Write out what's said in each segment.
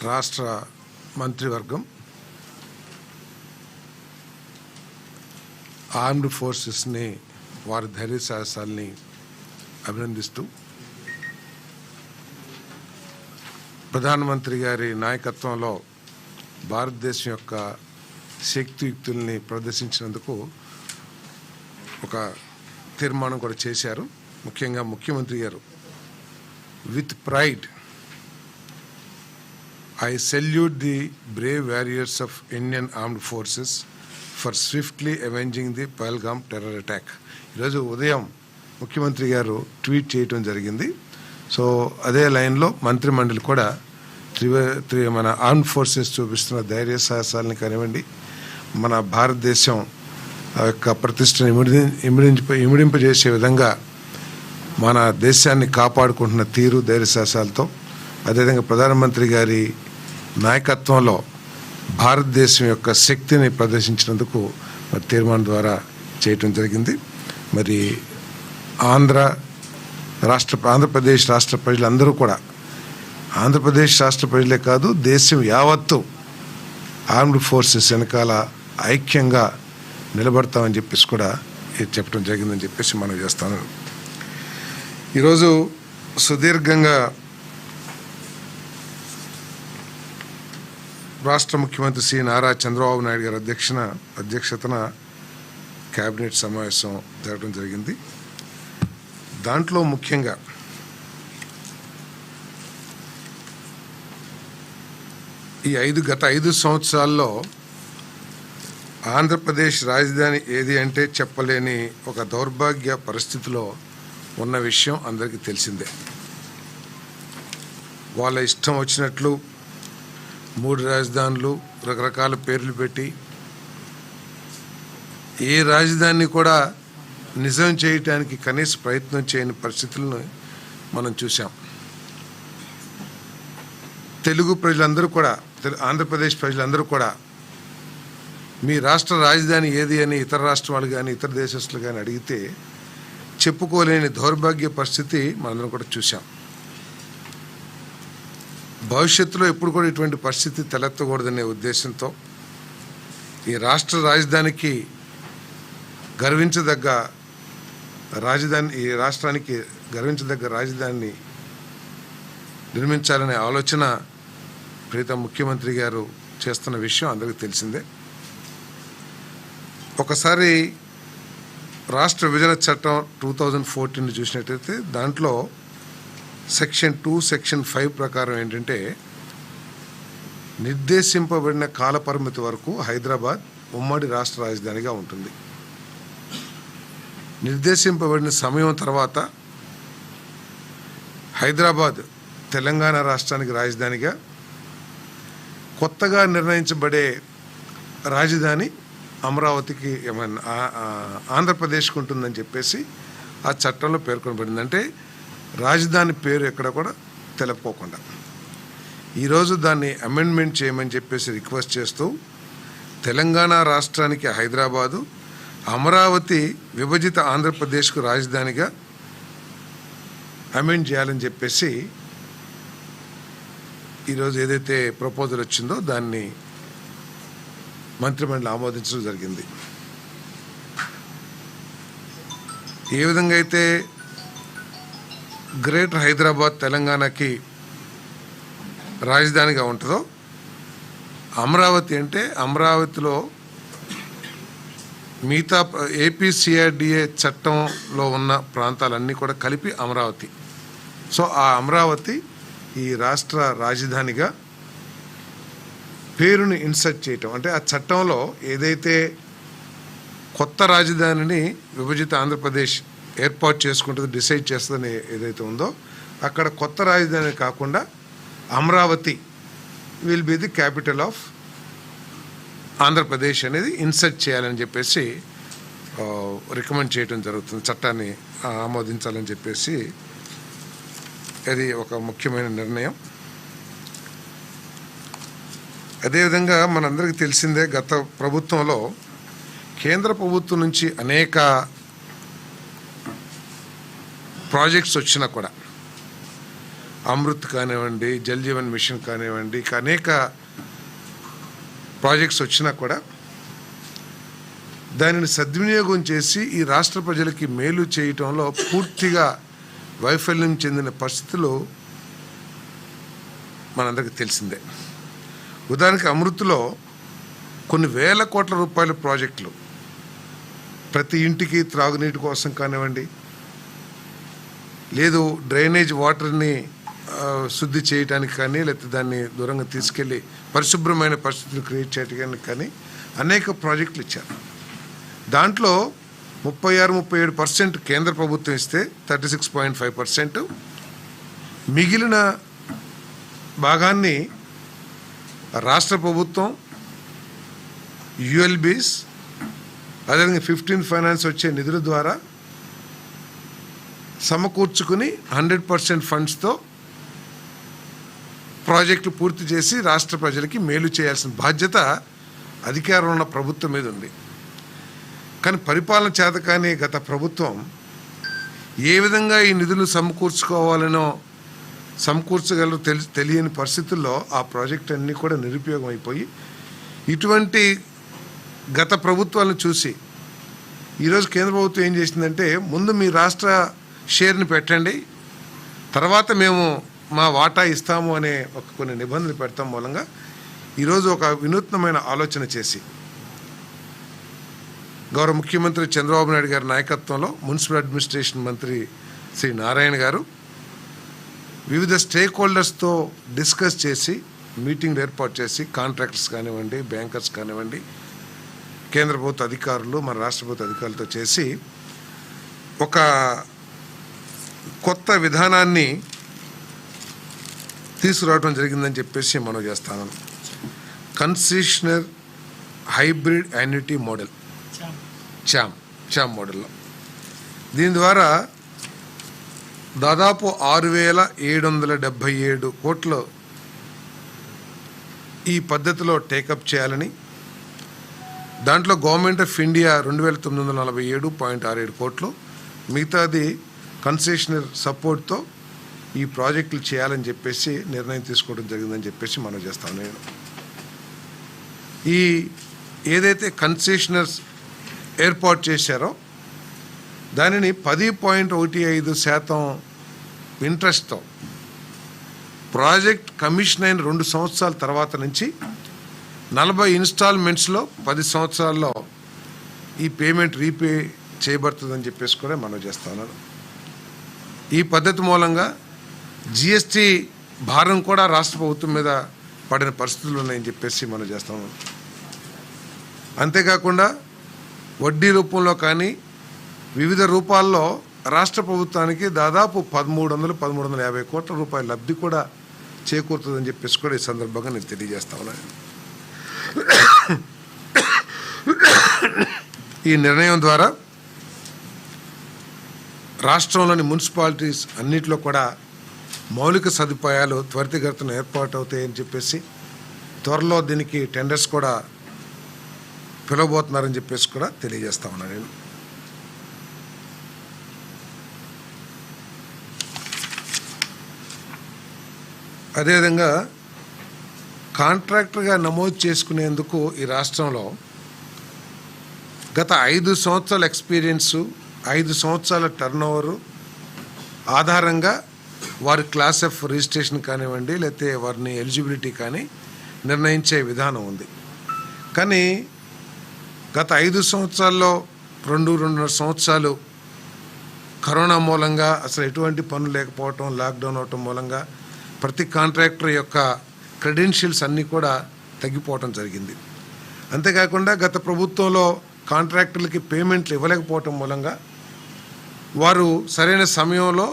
రాష్ట్ర మంత్రివర్గం ఆర్మ్డ్ ఫోర్సెస్ని వారి ధైర్య సాహసాలని అభినందిస్తూ ప్రధానమంత్రి గారి నాయకత్వంలో భారతదేశం యొక్క శక్తియుక్తుల్ని ప్రదర్శించినందుకు ఒక తీర్మానం కూడా చేశారు. ముఖ్యంగా ముఖ్యమంత్రి గారు with pride I salute the brave warriors of Indian Armed Forces for swiftly avenging the Pahalgam terror attack. ఈరోజు ఉదయం ముఖ్యమంత్రి గారు ట్వీట్ చేయడం జరిగింది. సో అదే లైన్లో మంత్రిమండలి కూడా మన ఆర్మ్డ్ ఫోర్సెస్ చూపిస్తున్న ధైర్య సాహసాలని కానివ్వండి, మన భారతదేశం యొక్క ప్రతిష్టను ఇమిడింపజేసే విధంగా మన దేశాన్ని కాపాడుకుంటున్న తీరు ధైర్య సాహసాలతో, అదేవిధంగా ప్రధానమంత్రి గారి నాయకత్వంలో భారతదేశం యొక్క శక్తిని ప్రదర్శించినందుకు మరి తీర్మానం ద్వారా చేయటం జరిగింది. మరి ఆంధ్రప్రదేశ్ రాష్ట్ర ప్రజలందరూ కూడా, ఆంధ్రప్రదేశ్ రాష్ట్ర ప్రజలే కాదు దేశం యావత్తు ఆర్మ్డ్ ఫోర్సెస్ వెనకాల ఐక్యంగా నిలబడతామని చెప్పేసి కూడా చెప్పడం జరిగిందని చెప్పేసి మనం చేస్తాను. ఈరోజు సుదీర్ఘంగా రాష్ట్ర ముఖ్యమంత్రి శ్రీ నారా చంద్రబాబు నాయుడు గారి అధ్యక్షతన కేబినెట్ సమావేశం జరగడం జరిగింది. దాంట్లో ముఖ్యంగా గత 5 సంవత్సరాల్లో ఆంధ్రప్రదేశ్ రాజధాని ఏది అంటే చెప్పలేని ఒక దౌర్భాగ్య పరిస్థితిలో ఉన్న విషయం అందరికీ తెలిసిందే. వాళ్ళ ఇష్టం వచ్చినట్లు 3 రాజధానులు, రకరకాల పేర్లు పెట్టి ఏ రాజధాని కూడా నిజం చేయటానికి కనీస ప్రయత్నం చేయని పరిస్థితులను మనం చూసాం. తెలుగు ప్రజలందరూ కూడా, ఆంధ్రప్రదేశ్ ప్రజలందరూ కూడా మీ రాష్ట్ర రాజధాని ఏది అని ఇతర రాష్ట్రాలు కానీ ఇతర దేశస్తులు కానీ అడిగితే చెప్పుకోలేని దౌర్భాగ్య పరిస్థితి మనందరం కూడా చూసాం. భవిష్యత్తులో ఎప్పుడు కూడా ఇటువంటి పరిస్థితి తలెత్తకూడదనే ఉద్దేశంతో ఈ రాష్ట్ర రాజధానికి గర్వించదగ్గ రాజధాని, ఈ రాష్ట్రానికి గర్వించదగ్గ రాజధానిని నిర్మించాలనే ఆలోచన ప్రీతం ముఖ్యమంత్రి గారు చేస్తున్న విషయం అందరికీ తెలిసిందే. ఒకసారి రాష్ట్ర విభజన చట్టం 2014 చూసినట్టయితే దాంట్లో సెక్షన్ 2, సెక్షన్ 5 ప్రకారం ఏంటంటే నిర్దేశింపబడిన కాలపరిమితి వరకు హైదరాబాద్ ఉమ్మడి రాష్ట్ర రాజధానిగా ఉంటుంది. నిర్దేశింపబడిన సమయం తర్వాత హైదరాబాద్ తెలంగాణ రాష్ట్రానికి రాజధానిగా, కొత్తగా నిర్ణయించబడే రాజధాని అమరావతికి ఆంధ్రప్రదేశ్కి ఉంటుందని చెప్పేసి ఆ చట్టంలో పేర్కొనబడింది. అంటే రాజధాని పేరు ఎక్కడ కూడా తెలుపుకోకుండా ఈరోజు దాన్ని అమెండ్మెంట్ చేయమని చెప్పేసి రిక్వెస్ట్ చేస్తూ తెలంగాణ రాష్ట్రానికి హైదరాబాదు, అమరావతి విభజిత ఆంధ్రప్రదేశ్కు రాజధానిగా అమెండ్ చేయాలని చెప్పేసి ఈరోజు ఏదైతే ప్రపోజల్ వచ్చిందో దాన్ని మంత్రిమండలి ఆమోదించడం జరిగింది. ఏ విధంగా అయితే గ్రేటర్ హైదరాబాద్ తెలంగాణకి రాజధానిగా ఉంటుందో, అమరావతి అంటే అమరావతిలో మిగతా ఏపీసీఆర్డీఏ చట్టంలో ఉన్న ప్రాంతాలన్నీ కూడా కలిపి అమరావతి. సో ఆ అమరావతి ఈ రాష్ట్ర రాజధానిగా పేరుని ఇన్సర్ట్ చేయటం, అంటే ఆ చట్టంలో ఏదైతే కొత్త రాజధానిని విభజిత ఆంధ్రప్రదేశ్ ఏర్పాటు చేసుకుంటుంది, డిసైడ్ చేస్తుందని ఏదైతే ఉందో అక్కడ కొత్త రాజధాని కాకుండా Amaravati will be the capital of Andhra Pradesh అనేది ఇన్సర్ట్ చేయాలని చెప్పేసి రికమెండ్ చేయడం జరుగుతుంది. చట్టాన్ని ఆమోదించాలని చెప్పేసి అది ఒక ముఖ్యమైన నిర్ణయం. అదేవిధంగా మనందరికీ తెలిసిందే, గత ప్రభుత్వంలో కేంద్ర ప్రభుత్వం నుంచి అనేక ప్రాజెక్ట్స్ వచ్చినా కూడా అమృత్ కానివ్వండి, జల్ జీవన్ మిషన్ కానివ్వండి, అనేక ప్రాజెక్ట్స్ వచ్చినా కూడా దానిని సద్వినియోగం చేసి ఈ రాష్ట్ర ప్రజలకి మేలు చేయటంలో పూర్తిగా వైఫల్యం చెందిన పరిస్థితులు మనందరికీ తెలిసిందే. ఉదాహరణకి అమృత్లో కొన్ని వేల కోట్ల రూపాయల ప్రాజెక్టులు ప్రతి ఇంటికి త్రాగునీటి కోసం కానివ్వండి, లేదు డ్రైనేజ్ వాటర్ని శుద్ధి చేయడానికి కానీ, లేకపోతే దాన్ని దూరంగా తీసుకెళ్ళి పరిశుభ్రమైన పరిస్థితులు క్రియేట్ చేయడానికి కానీ అనేక ప్రాజెక్టులు ఇచ్చారు. దాంట్లో 36-37% కేంద్ర ప్రభుత్వం ఇస్తే 36.5%, మిగిలిన భాగాన్ని రాష్ట్ర ప్రభుత్వం, యుఎల్బీస్, అదేవిధంగా 15th ఫైనాన్స్ వచ్చే నిధుల ద్వారా సమకూర్చుకుని 100% ఫండ్స్తో ప్రాజెక్టులు పూర్తి చేసి రాష్ట్ర ప్రజలకి మేలు చేయాల్సిన బాధ్యత అధికారం ఉన్న ప్రభుత్వం మీద ఉంది. కానీ పరిపాలన చేత కానీ గత ప్రభుత్వం ఏ విధంగా ఈ నిధులు సమకూర్చగలరో తెలియని పరిస్థితుల్లో ఆ ప్రాజెక్ట్ అన్నీ కూడా నిరుపయోగం అయిపోయి, ఇటువంటి గత ప్రభుత్వాలను చూసి ఈరోజు కేంద్ర ప్రభుత్వం ఏం చేసిందంటే, ముందు మీ రాష్ట్ర షేర్ని పెట్టండి, తర్వాత మేము మా వాటా ఇస్తాము అనే కొన్ని నిబంధనలు పెడతాం మూలంగా ఈరోజు ఒక వినూత్నమైన ఆలోచన చేసి గౌరవ ముఖ్యమంత్రి చంద్రబాబు నాయుడు గారి నాయకత్వంలో మున్సిపల్ అడ్మినిస్ట్రేషన్ మంత్రి శ్రీ నారాయణ గారు వివిధ స్టేక్ హోల్డర్స్తో డిస్కస్ చేసి మీటింగ్లు ఏర్పాటు చేసి, కాంట్రాక్టర్స్ కానివ్వండి, బ్యాంకర్స్ కానివ్వండి, కేంద్ర ప్రభుత్వ అధికారులు, మన రాష్ట్ర ప్రభుత్వ అధికారులతో చేసి ఒక కొత్త విధానాన్ని తీసుకురావడం జరిగిందని చెప్పేసి మనం చేస్తాను. కన్సెషనర్ హైబ్రిడ్ యాన్యుటీ మోడల్, చామ్ మోడల్లో దీని ద్వారా దాదాపు 6,777 కోట్లు ఈ పద్ధతిలో టేకప్ చేయాలని, దాంట్లో గవర్నమెంట్ ఆఫ్ ఇండియా 2,947.67 కోట్లు, మిగతాది కన్సెషనర్ సపోర్ట్తో ఈ ప్రాజెక్టులు చేయాలని చెప్పేసి నిర్ణయం తీసుకోవడం జరిగిందని చెప్పేసి మనం చేస్తాను. నేను ఈ ఏదైతే కన్సెషనర్స్ ఏర్పాటు చేశారో దానిని 10.15% ఇంట్రెస్ట్తో ప్రాజెక్ట్ కమిషన్ అయిన 2 సంవత్సరాల తర్వాత నుంచి 40 ఇన్స్టాల్మెంట్స్లో 10 సంవత్సరాల్లో ఈ పేమెంట్ రీపే చేయబడుతుందని చెప్పేసి కూడా మనం చేస్తాను. ఈ పద్ధతి మూలంగా జిఎస్టీ భారం కూడా రాష్ట్ర ప్రభుత్వం మీద పడిన పరిస్థితులు ఉన్నాయని చెప్పేసి మనం చేస్తాము. అంతేకాకుండా వడ్డీ రూపంలో కానీ వివిధ రూపాల్లో రాష్ట్ర ప్రభుత్వానికి దాదాపు 1,350 కోట్ల రూపాయల లబ్ధి కూడా చేకూరుతుందని చెప్పేసి కూడా ఈ సందర్భంగా నేను తెలియజేస్తా ఉన్నాను. ఈ నిర్ణయం ద్వారా రాష్ట్రంలోని మున్సిపాలిటీస్ అన్నింటిలో కూడా మౌలిక సదుపాయాలు త్వరితగతిన ఏర్పాటు అవుతాయని చెప్పేసి, త్వరలో దీనికి టెండర్స్ కూడా పిలవబోతున్నారని చెప్పేసి కూడా తెలియజేస్తా ఉన్నాను నేను. అదేవిధంగా కాంట్రాక్టర్గా నమోదు చేసుకునేందుకు ఈ రాష్ట్రంలో గత 5 సంవత్సరాల ఎక్స్పీరియన్సు, 5 సంవత్సరాల టర్నోవరు ఆధారంగా వారి క్లాస్ ఆఫ్ రిజిస్ట్రేషన్ కానివ్వండి, లేకపోతే వారిని ఎలిజిబిలిటీ కానీ నిర్ణయించే విధానం ఉంది. కానీ గత 5 సంవత్సరాల్లో 2-2.5 సంవత్సరాలు కరోనా మూలంగా అసలు ఎటువంటి పనులు లేకపోవటం, లాక్డౌన్ అవటం మూలంగా ప్రతి కాంట్రాక్టర్ యొక్క క్రెడెన్షియల్స్ అన్నీ కూడా తగ్గిపోవటం జరిగింది. అంతేకాకుండా గత ప్రభుత్వంలో కాంట్రాక్టర్లకి పేమెంట్లు ఇవ్వలేకపోవటం మూలంగా వారు సరైన సమయంలో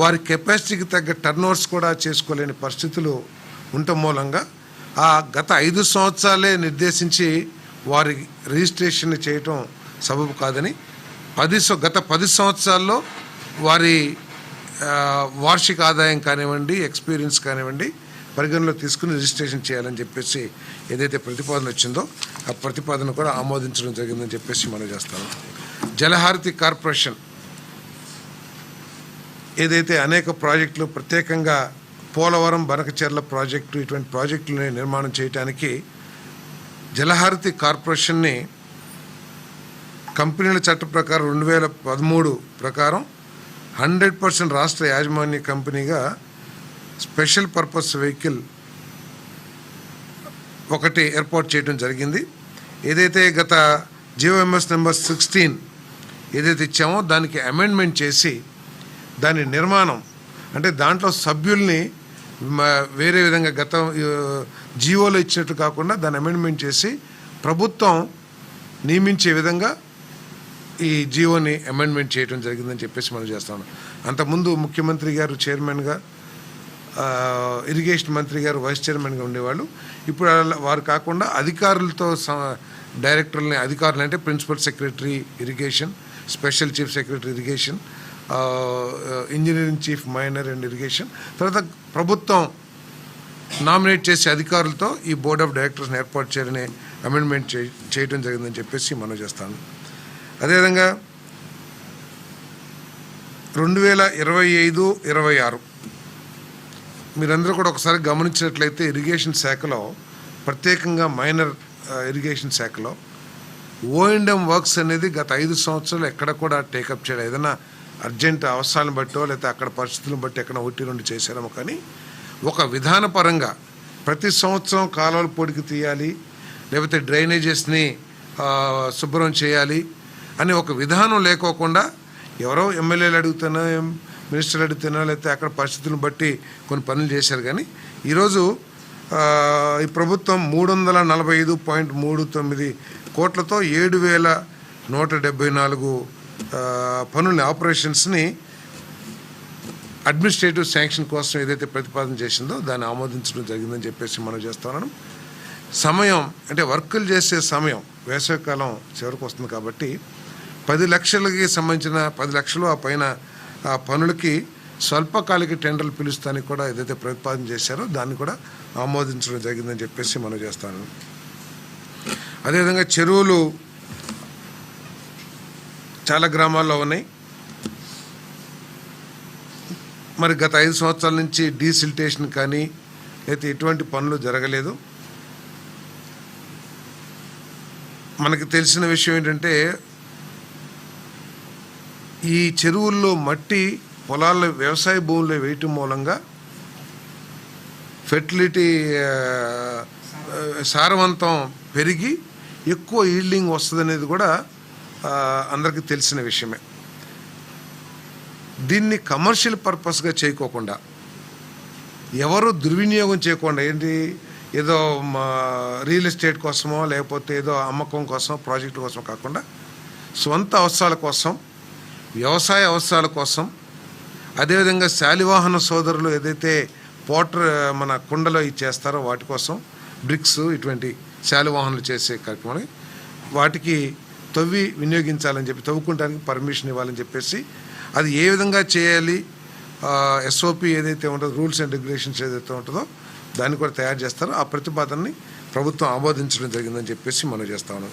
వారి కెపాసిటీకి తగ్గ టర్నోవర్స్ కూడా చేసుకోలేని పరిస్థితులు ఉండటం మూలంగా ఆ గత 5 సంవత్సరాలే నిర్దేశించి వారి రిజిస్ట్రేషన్ చేయటం సబబు కాదని, గత 10 సంవత్సరాల్లో వారి వార్షిక ఆదాయం కానివ్వండి, ఎక్స్పీరియన్స్ కానివ్వండి పరిగణలో తీసుకుని రిజిస్ట్రేషన్ చేయాలని చెప్పేసి ఏదైతే ప్రతిపాదన వచ్చిందో ఆ ప్రతిపాదన కూడా ఆమోదించడం జరిగిందని చెప్పేసి మనం చేస్తాము. జలహారతి కార్పొరేషన్ ఏదైతే అనేక ప్రాజెక్టులు ప్రత్యేకంగా పోలవరం బనకచెర్ల ప్రాజెక్టు ఇటువంటి ప్రాజెక్టులని నిర్మాణం చేయడానికి జలహారతి కార్పొరేషన్ని కంపెనీల చట్ట ప్రకారం 2013 ప్రకారం 100% రాష్ట్ర యాజమాన్య కంపెనీగా స్పెషల్ పర్పస్ వెహికల్ ఒకటి ఏర్పాటు చేయడం జరిగింది. ఏదైతే గత జిఓఎంఎస్ నెంబర్ 16 ఏదైతే ఇచ్చామో దానికి అమెండ్మెంట్ చేసి దాని నిర్మాణం అంటే దాంట్లో సభ్యుల్ని వేరే విధంగా గత జియోలో ఇచ్చినట్టు కాకుండా దాన్ని అమెండ్మెంట్ చేసి ప్రభుత్వం నియమించే విధంగా ఈ జియోని అమెండ్మెంట్ చేయడం జరిగిందని చెప్పేసి మనం చేస్తాం. అంతకుముందు ముఖ్యమంత్రి గారు చైర్మన్గా, ఇరిగేషన్ మంత్రి గారు వైస్ చైర్మన్గా ఉండేవాళ్ళు. ఇప్పుడు వారు కాకుండా అధికారులతో డైరెక్టర్లని అధికారులు అంటే principal secretary irrigation, special chief secretary irrigation, engineering chief minor and irrigation, తర్వాత ప్రభుత్వం నామినేట్ చేసే అధికారులతో ఈ బోర్డ్ ఆఫ్ డైరెక్టర్స్ని ఏర్పాటు చేయాలని అమెండ్మెంట్ చేయడం జరిగిందని చెప్పేసి మనం చేస్తాను. అదేవిధంగా 2025-26 మీరందరూ కూడా ఒకసారి గమనించినట్లయితే ఇరిగేషన్ శాఖలో ప్రత్యేకంగా మైనర్ ఇరిగేషన్ శాఖలో O&M వర్క్స్ అనేది గత 5 సంవత్సరాలు ఎక్కడ కూడా టేకప్ చేయలేదు. ఏదైనా అర్జెంట్ అవసరాలను బట్టో లేకపోతే అక్కడ పరిస్థితులను బట్టి ఎక్కడ 1-2 చేశారేమో, కానీ ఒక విధానపరంగా ప్రతి సంవత్సరం కాలువలు పొడికి తీయాలి, లేకపోతే డ్రైనేజెస్ని శుభ్రం చేయాలి అని ఒక విధానం లేకోకుండా ఎవరో ఎమ్మెల్యేలు అడుగుతున్నా, మినిస్టర్లు అడుగుతున్నా, లేకపోతే అక్కడ పరిస్థితులను బట్టి కొన్ని పనులు చేశారు. కానీ ఈరోజు ఈ ప్రభుత్వం 345.39 కోట్లతో 7,174 పనుల్ని ఆపరేషన్స్ని అడ్మినిస్ట్రేటివ్ శాంక్షన్ కోసం ఏదైతే ప్రతిపాదన చేసిందో దాన్ని ఆమోదించడం జరిగిందని చెప్పేసి మనం చేస్తున్నాం. సమయం అంటే వర్కులు చేసే సమయం వేసవికాలం చివరికి వస్తుంది కాబట్టి 10 లక్షలకి సంబంధించిన 10 లక్షలు ఆ పైన ఆ పనులకి స్వల్పకాలిక టెండర్లు పిలుస్తానికి కూడా ఏదైతే ప్రతిపాదన చేశారో దాన్ని కూడా ఆమోదించడం జరిగిందని చెప్పేసి మనం చేస్తాను. అదేవిధంగా చెరువులు చాలా గ్రామాల్లో ఉన్నాయి. మరి గత 5 సంవత్సరాల నుంచి డీసిల్టేషన్ కానీ అయితే ఎటువంటి పనులు జరగలేదు. మనకి తెలిసిన విషయం ఏంటంటే ఈ చెరువుల్లో మట్టి పొలాల్లో వ్యవసాయ భూముల్లో వేయటం మూలంగా ఫెర్టిలిటీ సారవంతం పెరిగి ఎక్కువ ఈల్డింగ్ వస్తుంది అనేది కూడా అందరికీ తెలిసిన విషయమే. దీన్ని కమర్షియల్ పర్పస్గా చేయకోకుండా, ఎవరు దుర్వినియోగం చేయకుండా, ఏంటి ఏదో రియల్ ఎస్టేట్ కోసమో లేకపోతే ఏదో అమ్మకం కోసం ప్రాజెక్టు కోసం కాకుండా స్వంత అవసరాల కోసం, వ్యవసాయ అవసరాల కోసం, అదేవిధంగా శాలివాహన సోదరులు ఏదైతే పోటర్ మన కుండలో ఇచ్చేస్తారో వాటి కోసం బ్రిక్స్ ఇటువంటి శాలివాహనలు చేసే కార్యక్రమాలు వాటికి తవ్వి వినియోగించాలని చెప్పి తవ్వుకుంటానికి పర్మిషన్ ఇవ్వాలని చెప్పేసి అది ఏ విధంగా చేయాలి SOP ఏదైతే ఉంటుందో రూల్స్ అండ్ రెగ్యులేషన్స్ ఏదైతే ఉంటుందో దాన్ని కూడా తయారు చేస్తారో ఆ ప్రతిపాదనని ప్రభుత్వం ఆమోదించడం జరిగిందని చెప్పేసి మనం చేస్తా ఉన్నాం.